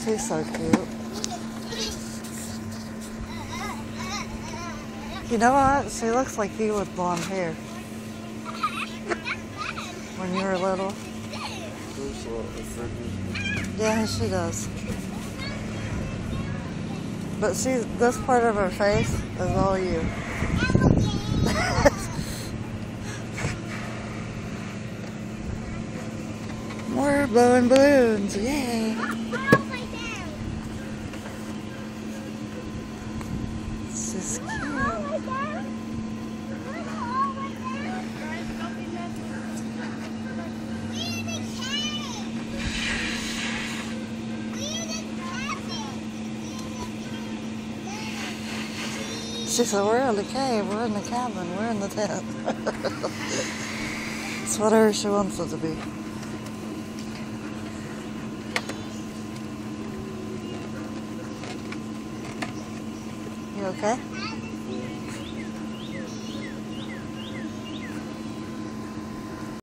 He's so cute. You know what? She looks like you with blonde hair. When you were little. Yeah, she does. But this part of her face is all you. More blowing balloons, yay! This is cute. She said, we're in the cave, we're in the cabin, we're in the tent. It's whatever she wants it to be. You okay?